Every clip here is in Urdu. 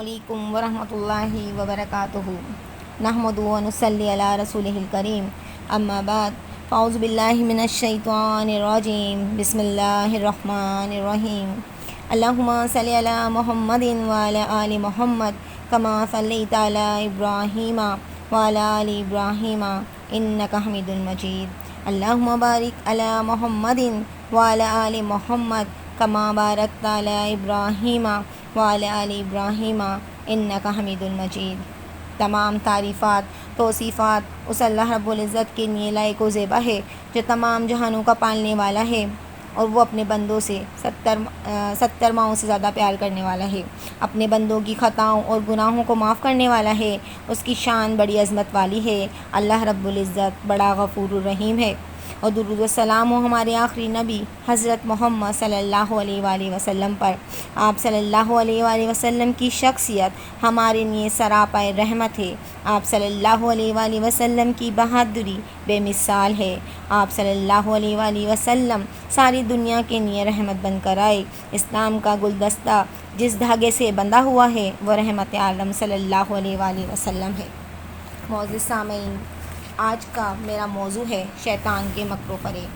علیکم ورحمۃ اللہ وبرکاتہ نحمدہ و نصلی علی رسولہ الکریم اما بعد فاعوذ باللہ من الشیطان الرجیم بسم اللہ الرحمن الرحیم اللہم صلی علی محمد وعلی آل محمد کما صلیت علی ابراہیم وعلی آل ابراہیم انک حمید مجید اللہم بارک علی محمد وعلی آل محمد کما بارکت علی ابراہیم وعلی آل ابراہیم انک حمید المجید۔ تمام تعریفات توصیفات اس اللہ رب العزت کے لیے لائق و زیبا ہے جو تمام جہانوں کا پالنے والا ہے، اور وہ اپنے بندوں سے 70 ماہوں سے زیادہ پیار کرنے والا ہے، اپنے بندوں کی خطاؤں اور گناہوں کو معاف کرنے والا ہے۔ اس کی شان بڑی عظمت والی ہے۔ اللہ رب العزت بڑا غفور الرحیم ہے۔ اور درود و سلام ہو ہمارے آخری نبی حضرت محمد صلی اللہ علیہ وآلہ وسلم پر۔ آپ صلی اللہ علیہ وآلہ وسلم کی شخصیت ہمارے لیے سراپائے رحمت ہے۔ آپ صلی اللہ علیہ وآلہ وسلم کی بہادری بے مثال ہے۔ آپ صلی اللہ علیہ وآلہ وسلم ساری دنیا کے لیے رحمت بن کر آئے۔ اسلام کا گلدستہ جس دھاگے سے بندھا ہوا ہے وہ رحمت عالم صلی اللہ علیہ وآلہ وسلم ہے۔ معزز سامعین، آج کا میرا موضوع ہے شیطان کے مکر و فریب۔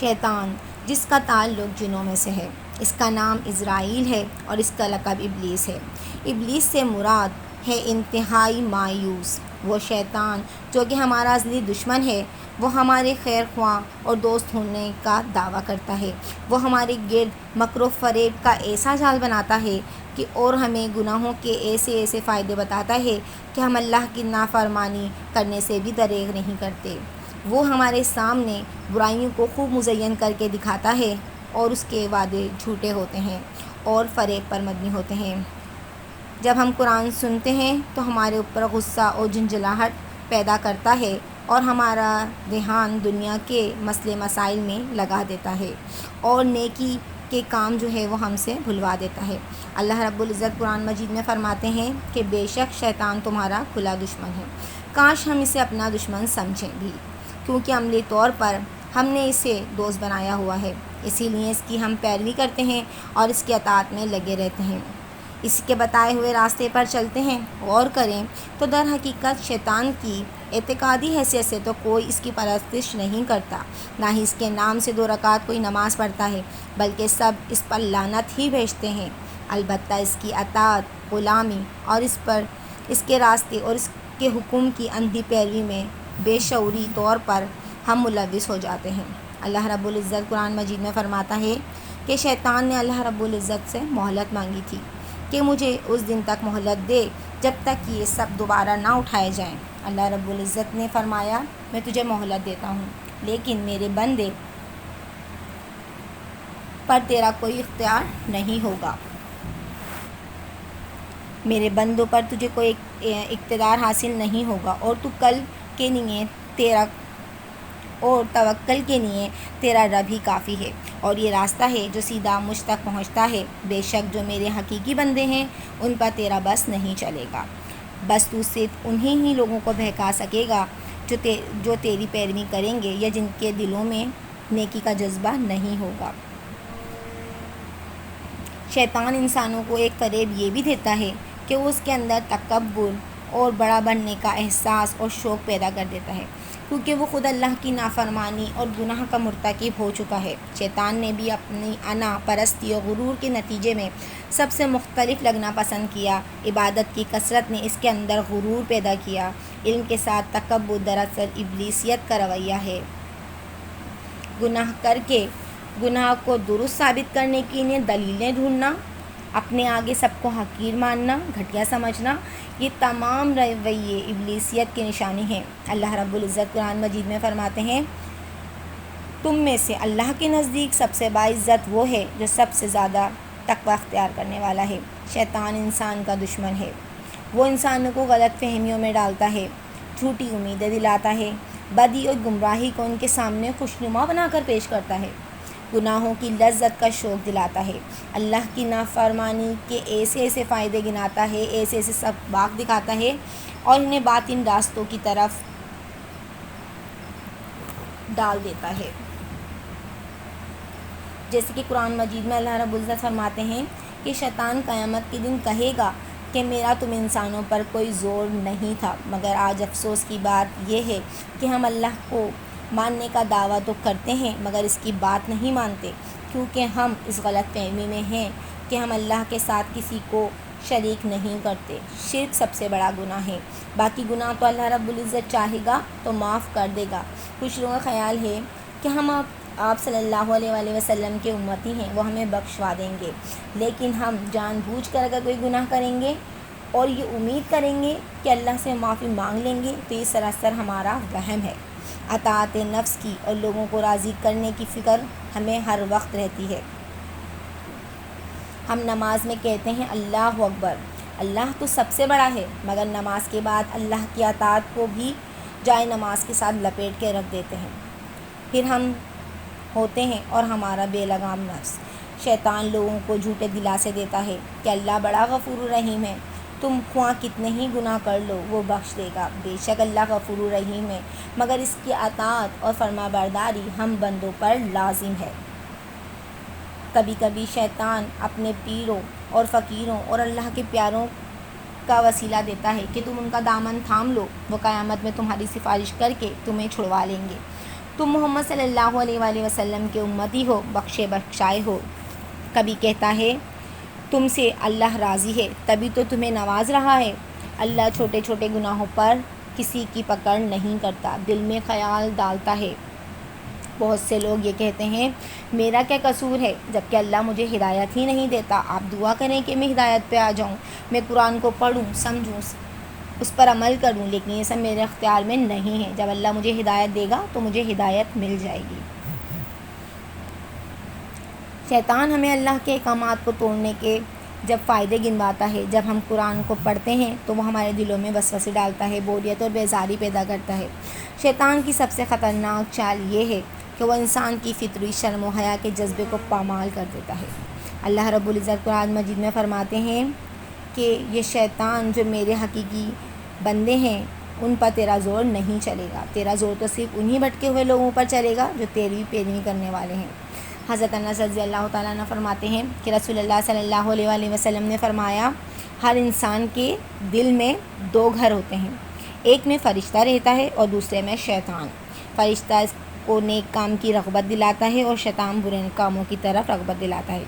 شیطان جس کا تعلق جنوں میں سے ہے، اس کا نام عزرائیل ہے اور اس کا لقب ابلیس ہے۔ ابلیس سے مراد ہے انتہائی مایوس وہ شیطان جو کہ ہمارا ازلی دشمن ہے۔ وہ ہمارے خیر خواہ اور دوست ہونے کا دعویٰ کرتا ہے۔ وہ ہمارے گرد مکر و فریب کا ایسا جال بناتا ہے کہ اور ہمیں گناہوں کے ایسے فائدے بتاتا ہے کہ ہم اللہ کی نافرمانی کرنے سے بھی دریغ نہیں کرتے۔ وہ ہمارے سامنے برائیوں کو خوب مزین کر کے دکھاتا ہے، اور اس کے وعدے جھوٹے ہوتے ہیں اور فریب پر مبنی ہوتے ہیں۔ جب ہم قرآن سنتے ہیں تو ہمارے اوپر غصہ اور جھنجھلاہٹ پیدا کرتا ہے، اور ہمارا دھیان دنیا کے مسئلے مسائل میں لگا دیتا ہے، اور نیکی کے کام جو ہے وہ ہم سے بھلوا دیتا ہے۔ اللہ رب العزت قرآن مجید میں فرماتے ہیں کہ بے شک شیطان تمہارا کھلا دشمن ہے۔ کاش ہم اسے اپنا دشمن سمجھیں بھی، کیونکہ عملی طور پر ہم نے اسے دوست بنایا ہوا ہے، اسی لیے اس کی ہم پیروی کرتے ہیں اور اس کی اطاعت میں لگے رہتے ہیں، اس کے بتائے ہوئے راستے پر چلتے ہیں۔ غور کریں تو در حقیقت شیطان کی اعتقادی حیثیت سے تو کوئی اس کی پرستش نہیں کرتا، نہ ہی اس کے نام سے 2 رکعت کوئی نماز پڑھتا ہے، بلکہ سب اس پر لعنت ہی بھیجتے ہیں۔ البتہ اس کی اطاعت، غلامی اور اس کے راستے اور اس کے حکم کی اندھی پیروی میں بے شعوری طور پر ہم ملوث ہو جاتے ہیں۔ اللہ رب العزت قرآن مجید میں فرماتا ہے کہ شیطان نے اللہ رب العزت سے مہلت مانگی تھی کہ مجھے اس دن تک مہلت دے جب تک یہ سب دوبارہ نہ اٹھائے جائیں۔ اللہ رب العزت نے فرمایا میں تجھے مہلت دیتا ہوں، لیکن میرے بندے پر تیرا کوئی اختیار نہیں ہوگا۔ میرے بندوں پر تجھے کوئی اقتدار حاصل نہیں ہوگا، اور تو کل کے لیے توکل کے لیے تیرا رب ہی کافی ہے، اور یہ راستہ ہے جو سیدھا مجھ تک پہنچتا ہے۔ بے شک جو میرے حقیقی بندے ہیں ان پر تیرا بس نہیں چلے گا، بس تو صرف انہیں ہی لوگوں کو بہکا سکے گا جو تیری پیروی کریں گے یا جن کے دلوں میں نیکی کا جذبہ نہیں ہوگا۔ شیطان انسانوں کو ایک فریب یہ بھی دیتا ہے کہ وہ اس کے اندر تکبر اور بڑا بننے کا احساس اور شوق پیدا کر دیتا ہے، کیونکہ وہ خود اللہ کی نافرمانی اور گناہ کا مرتکب ہو چکا ہے۔ شیطان نے بھی اپنی انا پرستی اور غرور کے نتیجے میں سب سے مختلف لگنا پسند کیا۔ عبادت کی کثرت نے اس کے اندر غرور پیدا کیا۔ علم کے ساتھ تکبر دراصل ابلیسیت کا رویہ ہے۔ گناہ کر کے گناہ کو درست ثابت کرنے کے لیے دلیلیں ڈھونڈنا، اپنے آگے سب کو حقیر ماننا، گھٹیا سمجھنا، یہ تمام رویے ابلیسیت کی نشانی ہیں۔ اللہ رب العزت قرآن مجید میں فرماتے ہیں تم میں سے اللہ کے نزدیک سب سے باعزت وہ ہے جو سب سے زیادہ تقوی اختیار کرنے والا ہے۔ شیطان انسان کا دشمن ہے۔ وہ انسانوں کو غلط فہمیوں میں ڈالتا ہے، جھوٹی امیدیں دلاتا ہے، بدی اور گمراہی کو ان کے سامنے خوشنما بنا کر پیش کرتا ہے، گناہوں کی لذت کا شوق دلاتا ہے، اللہ کی نافرمانی کے ایسے فائدے گناتا ہے، ایسے اسباق دکھاتا ہے، اور انہیں باطن راستوں کی طرف ڈال دیتا ہے۔ جیسے کہ قرآن مجید میں اللہ رب العزت فرماتے ہیں کہ شیطان قیامت کے دن کہے گا کہ میرا تم انسانوں پر کوئی زور نہیں تھا، مگر آج افسوس کی بات یہ ہے کہ ہم اللہ کو ماننے کا دعویٰ تو کرتے ہیں مگر اس کی بات نہیں مانتے، کیونکہ ہم اس غلط فہمی میں ہیں کہ ہم اللہ کے ساتھ کسی کو شریک نہیں کرتے۔ شرک سب سے بڑا گناہ ہے، باقی گناہ تو اللہ رب العزت چاہے گا تو معاف کر دے گا۔ کچھ لوگوں کا خیال ہے کہ ہم آپ صلی اللہ علیہ وآلہ وسلم کے امتی ہیں، وہ ہمیں بخشوا دیں گے، لیکن ہم جان بوجھ کر اگر کوئی گناہ کریں گے اور یہ امید کریں گے کہ اللہ سے معافی مانگ لیں گے تو یہ سراسر ہمارا وہم ہے۔ اطاعت نفس کی اور لوگوں کو راضی کرنے کی فکر ہمیں ہر وقت رہتی ہے۔ ہم نماز میں کہتے ہیں اللہ اکبر، اللہ تو سب سے بڑا ہے، مگر نماز کے بعد اللہ کی اطاعت کو بھی جائے نماز کے ساتھ لپیٹ کے رکھ دیتے ہیں۔ پھر ہم ہوتے ہیں اور ہمارا بے لگام نفس شیطان لوگوں کو جھوٹے دلاسے دیتا ہے کہ اللہ بڑا غفور الرحیم ہے، تم خواہ کتنے ہی گناہ کر لو وہ بخش دے گا۔ بے شک اللہ غفور الرحیم ہے، مگر اس کی اطاعت اور فرما برداری ہم بندوں پر لازم ہے۔ کبھی کبھی شیطان اپنے پیروں اور فقیروں اور اللہ کے پیاروں کا وسیلہ دیتا ہے کہ تم ان کا دامن تھام لو، وہ قیامت میں تمہاری سفارش کر کے تمہیں چھڑوا لیں گے۔ تم محمد صلی اللہ علیہ وآلہ وسلم کے امتی ہو، بخشے بخشائے ہو۔ کبھی کہتا ہے تم سے اللہ راضی ہے تبھی تو تمہیں نواز رہا ہے۔ اللہ چھوٹے چھوٹے گناہوں پر کسی کی پکڑ نہیں کرتا، دل میں خیال ڈالتا ہے۔ بہت سے لوگ یہ کہتے ہیں میرا کیا قصور ہے جبکہ اللہ مجھے ہدایت ہی نہیں دیتا، آپ دعا کریں کہ میں ہدایت پہ آ جاؤں، میں قرآن کو پڑھوں، سمجھوں، اس پر عمل کروں، لیکن یہ سب میرے اختیار میں نہیں ہے۔ جب اللہ مجھے ہدایت دے گا تو مجھے ہدایت مل جائے گی۔ شیطان ہمیں اللہ کے احکامات کو توڑنے کے جب فائدے گنواتا ہے، جب ہم قرآن کو پڑھتے ہیں تو وہ ہمارے دلوں میں وسوسے ڈالتا ہے، بوریت اور بیزاری پیدا کرتا ہے۔ شیطان کی سب سے خطرناک چال یہ ہے کہ وہ انسان کی فطری شرم و حیا کے جذبے کو پامال کر دیتا ہے۔ اللہ رب العزت قرآن مجید میں فرماتے ہیں کہ یہ شیطان جو میرے حقیقی بندے ہیں ان پر تیرا زور نہیں چلے گا، تیرا زور تو صرف انہی بھٹکے ہوئے لوگوں پر چلے گا جو تیری پیروی کرنے والے ہیں۔ حضرت انس رضی اللہ تعالیٰ عنہ فرماتے ہیں کہ رسول اللہ صلی اللہ علیہ وآلہ وسلم نے فرمایا ہر انسان کے دل میں دو گھر ہوتے ہیں، ایک میں فرشتہ رہتا ہے اور دوسرے میں شیطان۔ فرشتہ اس کو نیک کام کی رغبت دلاتا ہے اور شیطان برے کاموں کی طرف رغبت دلاتا ہے۔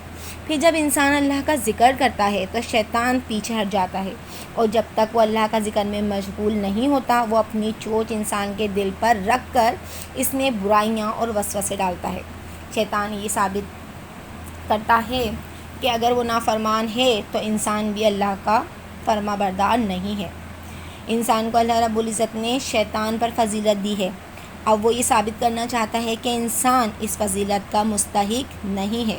پھر جب انسان اللہ کا ذکر کرتا ہے تو شیطان پیچھے ہٹ جاتا ہے، اور جب تک وہ اللہ کا ذکر میں مشغول نہیں ہوتا وہ اپنی چونچ انسان کے دل پر رکھ کر اس میں برائیاں اور وسوسے ڈالتا ہے۔ شیطان یہ ثابت کرتا ہے کہ اگر وہ نافرمان ہے تو انسان بھی اللہ کا فرما بردار نہیں ہے۔ انسان کو اللہ رب العزت نے شیطان پر فضیلت دی ہے، اب وہ یہ ثابت کرنا چاہتا ہے کہ انسان اس فضیلت کا مستحق نہیں ہے،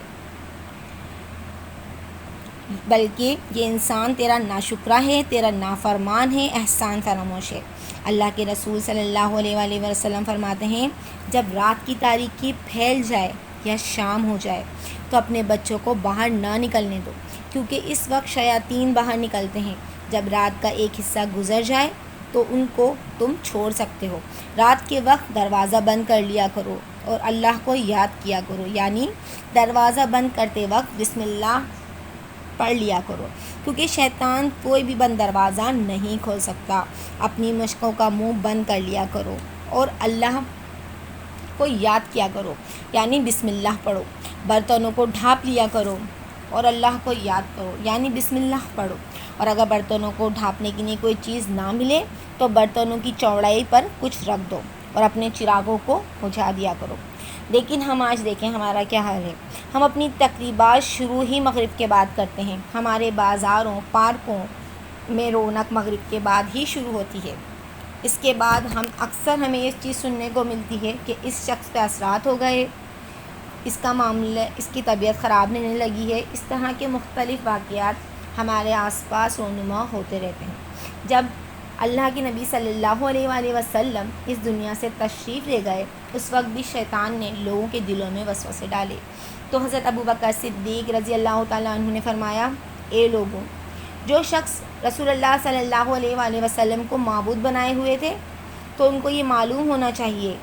بلکہ یہ انسان تیرا ناشکرہ ہے، تیرا نافرمان ہے، احسان فراموش ہے۔ اللہ کے رسول صلی اللہ علیہ وآلہ وسلم فرماتے ہیں جب رات کی تاریکی پھیل جائے یا شام ہو جائے تو اپنے بچوں کو باہر نہ نکلنے دو، کیونکہ اس وقت شیاطین باہر نکلتے ہیں۔ جب رات کا ایک حصہ گزر جائے تو ان کو تم چھوڑ سکتے ہو۔ رات کے وقت دروازہ بند کر لیا کرو اور اللہ کو یاد کیا کرو، یعنی دروازہ بند کرتے وقت بسم اللہ پڑھ لیا کرو، کیونکہ شیطان کوئی بھی بند دروازہ نہیں کھول سکتا۔ اپنی مشقوں کا منہ بند کر لیا کرو اور اللہ کو یاد کیا کرو، یعنی بسم اللہ پڑھو۔ برتنوں کو ڈھانپ لیا کرو اور اللہ کو یاد کرو، یعنی بسم اللہ پڑھو۔ اور اگر برتنوں کو ڈھانپنے کے لیے کوئی چیز نہ ملے تو برتنوں کی چوڑائی پر کچھ رکھ دو اور اپنے چراغوں کو بجھا دیا کرو۔ لیکن ہم آج دیکھیں ہمارا کیا حال ہے، ہم اپنی تقریبات شروع ہی مغرب کے بعد کرتے ہیں۔ ہمارے بازاروں پارکوں میں رونق مغرب کے بعد ہی شروع ہوتی ہے۔ اس کے بعد ہمیں یہ چیز سننے کو ملتی ہے کہ اس شخص پہ اثرات ہو گئے، اس کا معاملہ، اس کی طبیعت خراب ہونے لگی ہے۔ اس طرح کے مختلف واقعات ہمارے آس پاس رونما ہوتے رہتے ہیں۔ جب اللہ کے نبی صلی اللہ علیہ وآلہ وسلم اس دنیا سے تشریف لے گئے اس وقت بھی شیطان نے لوگوں کے دلوں میں وسوسے ڈالے، تو حضرت ابوبکر صدیق رضی اللہ تعالیٰ عنہ نے فرمایا اے لوگوں، جو شخص رسول اللہ صلی اللہ علیہ وآلہ وسلم کو معبود بنائے ہوئے تھے تو ان کو یہ معلوم ہونا چاہیے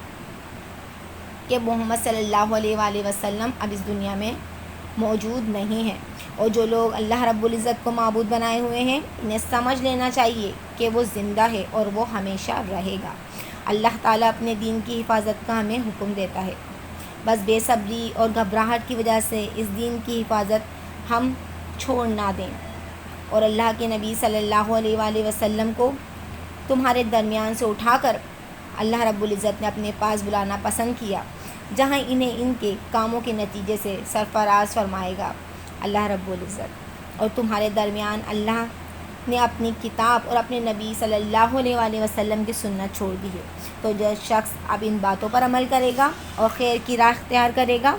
کہ محمد صلی اللہ علیہ وآلہ وسلم اب اس دنیا میں موجود نہیں ہیں۔ اور جو لوگ اللہ رب العزت کو معبود بنائے ہوئے ہیں انہیں سمجھ لینا چاہیے کہ وہ زندہ ہے اور وہ ہمیشہ رہے گا۔ اللہ تعالیٰ اپنے دین کی حفاظت کا ہمیں حکم دیتا ہے، بس بے صبری اور گھبراہٹ کی وجہ سے اس دین کی حفاظت ہم چھوڑ نہ دیں، اور اللہ کے نبی صلی اللہ علیہ وآلہ وسلم کو تمہارے درمیان سے اٹھا کر اللہ رب العزت نے اپنے پاس بلانا پسند کیا، جہاں انہیں ان کے کاموں کے نتیجے سے سرفراز فرمائے گا اللہ رب العزت، اور تمہارے درمیان اللہ نے اپنی کتاب اور اپنے نبی صلی اللہ علیہ وآلہ وسلم کی سنت چھوڑ دی ہے۔ تو جو شخص اب ان باتوں پر عمل کرے گا اور خیر کی راہ اختیار کرے گا،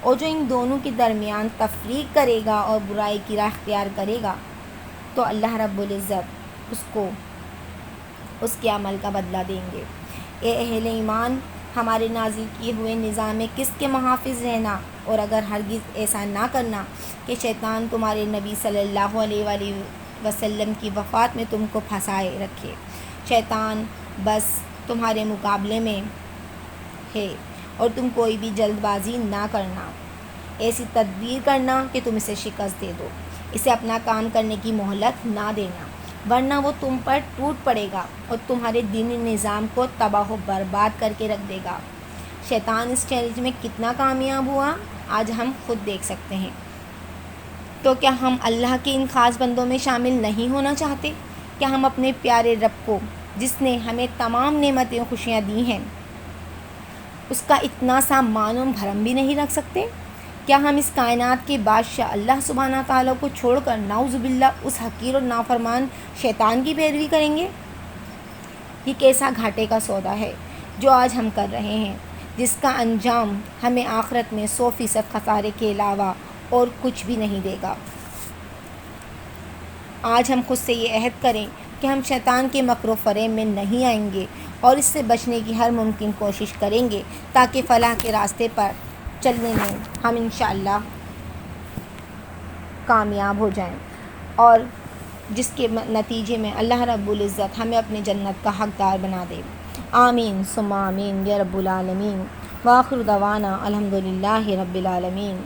اور جو ان دونوں کے درمیان تفریق کرے گا اور برائی کی راہ اختیار کرے گا، تو اللہ رب العزت اس کو اس کے عمل کا بدلہ دیں گے۔ اے اہل ایمان، ہمارے نازل کیے ہوئے نظام قسط کے محافظ رہنا، اور اگر ہرگز ایسا نہ کرنا کہ شیطان تمہارے نبی صلی اللہ علیہ وآلہ وسلم کی وفات میں تم کو پھنسائے رکھے۔ شیطان بس تمہارے مقابلے میں ہے، اور تم کوئی بھی جلد بازی نہ کرنا، ایسی تدبیر کرنا کہ تم اسے شکست دے دو، اسے اپنا کام کرنے کی مہلت نہ دینا، ورنہ وہ تم پر ٹوٹ پڑے گا اور تمہارے دینی نظام کو تباہ و برباد کر کے رکھ دے گا۔ شیطان اس چیلنج میں کتنا کامیاب ہوا آج ہم خود دیکھ سکتے ہیں۔ تو کیا ہم اللہ کے ان خاص بندوں میں شامل نہیں ہونا چاہتے؟ کیا ہم اپنے پیارے رب کو، جس نے ہمیں تمام نعمتیں و خوشیاں دی ہیں، اس کا اتنا سا مان و بھرم بھی نہیں رکھ سکتے؟ کیا ہم اس کائنات کے بادشاہ اللہ سبحانہ تعالیٰ کو چھوڑ کر نعوذ باللہ اس حقیر اور نافرمان شیطان کی پیروی کریں گے؟ یہ کیسا گھاٹے کا سودا ہے جو آج ہم کر رہے ہیں، جس کا انجام ہمیں آخرت میں 100% خسارے کے علاوہ اور کچھ بھی نہیں دے گا۔ آج ہم خود سے یہ عہد کریں کہ ہم شیطان کے مکر و فریب میں نہیں آئیں گے، اور اس سے بچنے کی ہر ممکن کوشش کریں گے، تاکہ فلاح کے راستے پر چلنے میں ہم انشاءاللہ کامیاب ہو جائیں، اور جس کے نتیجے میں اللہ رب العزت ہمیں اپنے جنت کا حقدار بنا دے۔ آمین ثم آمین یا رب العالمین، وآخر دعوانا الحمدللہ رب العالمین۔